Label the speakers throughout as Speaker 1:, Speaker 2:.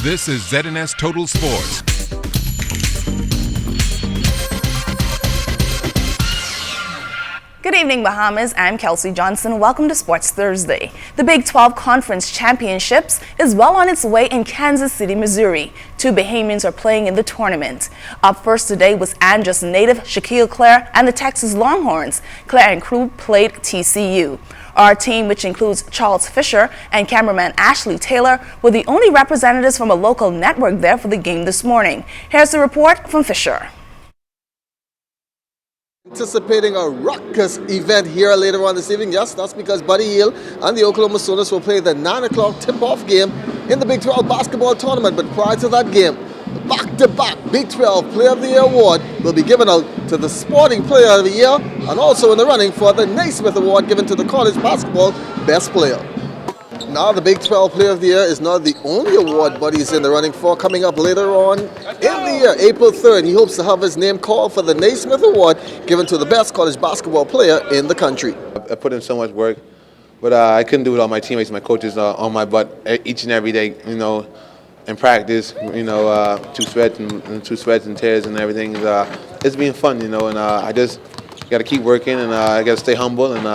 Speaker 1: This is ZNS Total Sports.
Speaker 2: Good evening, Bahamas. I'm Kelsey Johnson. Welcome to Sports Thursday. The Big 12 Conference Championships is well on its way in Kansas City, Missouri. Two Bahamians are playing in the tournament. Up first today was Andros native Shaquille Clare and the Texas Longhorns. Clare and crew played TCU. Our team, which includes Charles Fisher and cameraman Ashley Taylor, were the only representatives from a local network there for the game this morning. Here's the report from Fisher.
Speaker 3: Anticipating a ruckus event here later on this evening. Yes, that's because Buddy Hield and the Oklahoma Sooners will play the 9 o'clock tip-off game in the Big 12 basketball tournament. But prior to that game, the back-to-back Big 12 Player of the Year award will be given out to the Sporting Player of the Year and also in the running for the Naismith Award given to the college basketball best player. Now the Big 12 Player of the Year is not the only award Buddy's in the running for. Coming up later on in the year, April 3rd, he hopes to have his name called for the Naismith Award given to the best college basketball player in the country.
Speaker 4: I put in so much work, but I couldn't do it with all my teammates, my coaches on my butt each and every day, in practice, two sweats and tears and everything. It's been fun, and I just got to keep working, and I got to stay humble, and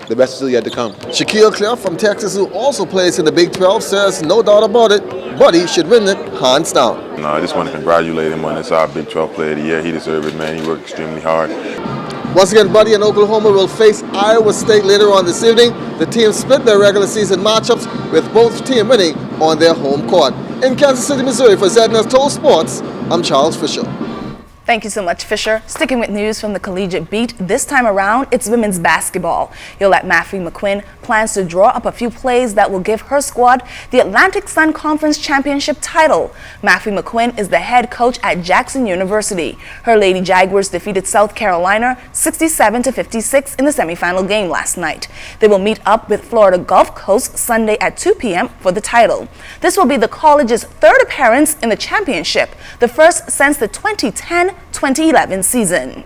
Speaker 4: the best is still yet to come.
Speaker 3: Shaquille Clare from Texas, who also plays in the Big 12, says no doubt about it, Buddy should win it hands down.
Speaker 5: I just want to congratulate him on this Big 12 Player of the Year. He deserves it, man. He worked extremely hard.
Speaker 3: Once again, Buddy and Oklahoma will face Iowa State later on this evening. The teams split their regular season matchups, with both teams winning on their home court. In Kansas City, Missouri, for ZNS Total Sports, I'm Charles Fisher.
Speaker 2: Thank you so much, Fisher. Sticking with news from the collegiate beat, this time around, it's women's basketball. Yolette Maffrey-McQuinn plans to draw up a few plays that will give her squad the Atlantic Sun Conference Championship title. Maffrey-McQuinn is the head coach at Jackson University. Her Lady Jaguars defeated South Carolina 67-56 in the semifinal game last night. They will meet up with Florida Gulf Coast Sunday at 2 p.m. for the title. This will be the college's third appearance in the championship, the first since the 2010-2011 season.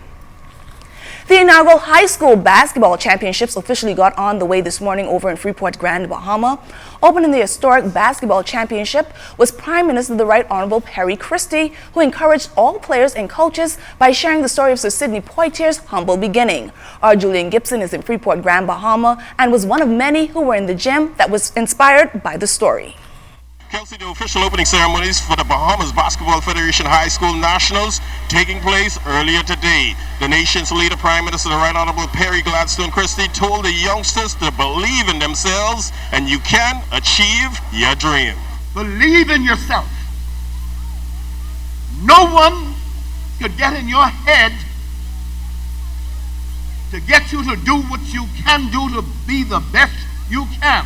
Speaker 2: The inaugural high school basketball championships officially got on the way this morning over in Freeport, Grand Bahama. Opening the historic basketball championship was Prime Minister the Right Honorable Perry Christie, who encouraged all players and coaches by sharing the story of Sir Sidney Poitier's humble beginning. Our Julian Gibson is in Freeport, Grand Bahama, and was one of many who were in the gym that was inspired by the story.
Speaker 6: Kelsey, the official opening ceremonies for the Bahamas Basketball Federation High School Nationals taking place earlier today. The nation's leader, Prime Minister the Right Honorable Perry Gladstone Christie, told the youngsters to believe in themselves and you can achieve your dream.
Speaker 7: Believe in yourself. No one could get in your head to get you to do what you can do to be the best you can.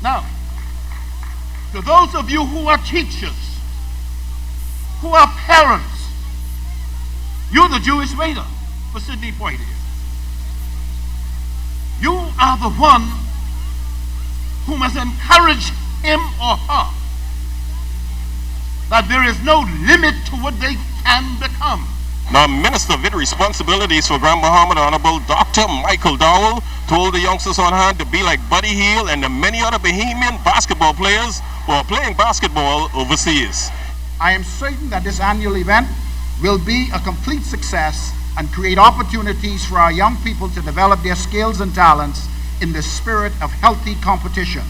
Speaker 7: Now, to those of you who are teachers, who are parents, you're the Jewish waiter for Sidney Poitier. You are the one who must encourage him or her that there is no limit to what they can become.
Speaker 6: Now, Minister with responsibilities for Grand Bahama, the Honorable Dr. Michael Dowell, told the youngsters on hand to be like Buddy Hield and the many other Bahamian basketball players who are playing basketball overseas.
Speaker 7: I am certain that this annual event will be a complete success and create opportunities for our young people to develop their skills and talents in the spirit of healthy competition.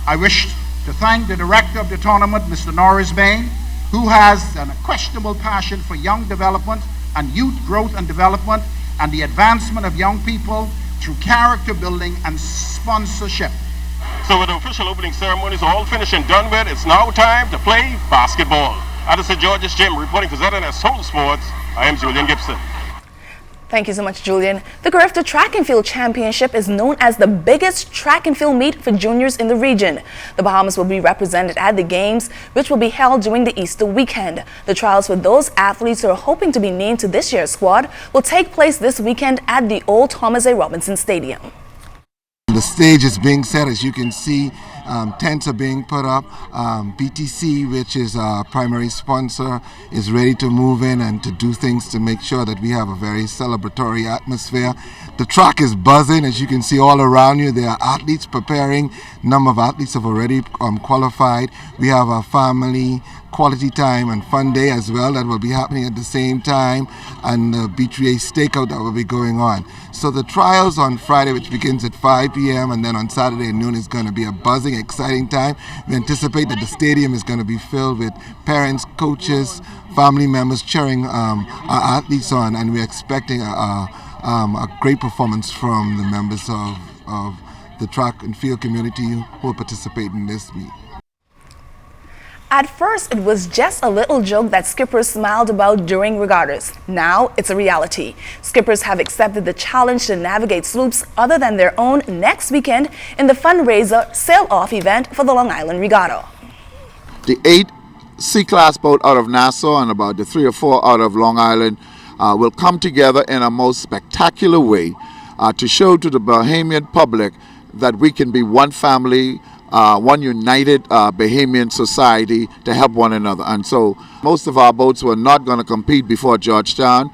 Speaker 7: I wish to thank the director of the tournament, Mr. Norris Bain, who has an unquestionable passion for young development and youth growth and development and the advancement of young people through character building and sponsorship.
Speaker 6: So with the official opening ceremonies all finished and done with, it's now time to play basketball. Out of St. George's Gym, reporting for ZNS Total Sports, I am Julian Gibson.
Speaker 2: Thank you so much, Julian. The Garifta Track and Field Championship is known as the biggest track and field meet for juniors in the region. The Bahamas will be represented at the games, which will be held during the Easter weekend. The trials for those athletes who are hoping to be named to this year's squad will take place this weekend at the old Thomas A. Robinson Stadium.
Speaker 8: The stage is being set, as you can see. Tents are being put up. BTC, which is our primary sponsor, is ready to move in and to do things to make sure that we have a very celebratory atmosphere. The track is buzzing, as you can see all around you. There are athletes preparing. A number of athletes have already qualified. We have a family quality time and fun day as well that will be happening at the same time, and the B3A stakeout that will be going on. So the trials on Friday, which begins at 5 p.m. and then on Saturday at noon, is going to be a buzzing, exciting time. We anticipate that the stadium is going to be filled with parents, coaches, family members cheering our athletes on, and we're expecting a great performance from the members of the track and field community who will participate in this meet.
Speaker 2: At first, it was just a little joke that skippers smiled about during regattas. Now, it's a reality. Skippers have accepted the challenge to navigate sloops other than their own next weekend in the fundraiser sail-off event for the Long Island Regatta.
Speaker 9: The 8 C-class boat out of Nassau and about the 3 or 4 out of Long Island will come together in a most spectacular way to show to the Bahamian public that we can be one family, one united Bahamian society to help one another. And so most of our boats were not going to compete before Georgetown.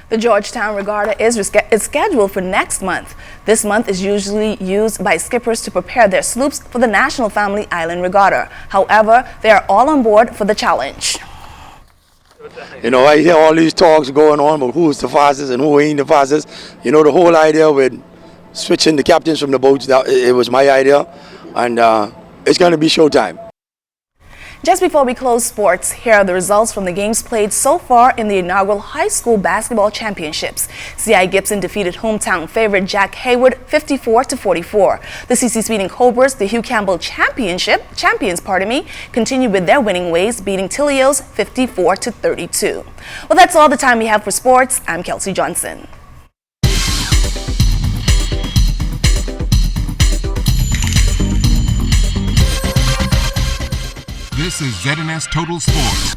Speaker 2: The Georgetown Regatta is scheduled for next month. This month is usually used by skippers to prepare their sloops for the National Family Island Regatta. However, they are all on board for the challenge.
Speaker 10: You know, I hear all these talks going on about who's the fastest and who ain't the fastest. You know, the whole idea with switching the captains from the boats, it was my idea. And it's going to be showtime.
Speaker 2: Just before we close sports, here are the results from the games played so far in the inaugural high school basketball championships. C.I. Gibson defeated hometown favorite Jack Hayward 54-44. The C.C. Speeding Cobras, the Hugh Campbell champions, continued with their winning ways, beating Tilios 54-32. Well, that's all the time we have for sports. I'm Kelsey Johnson.
Speaker 1: This is ZNS Total Sports.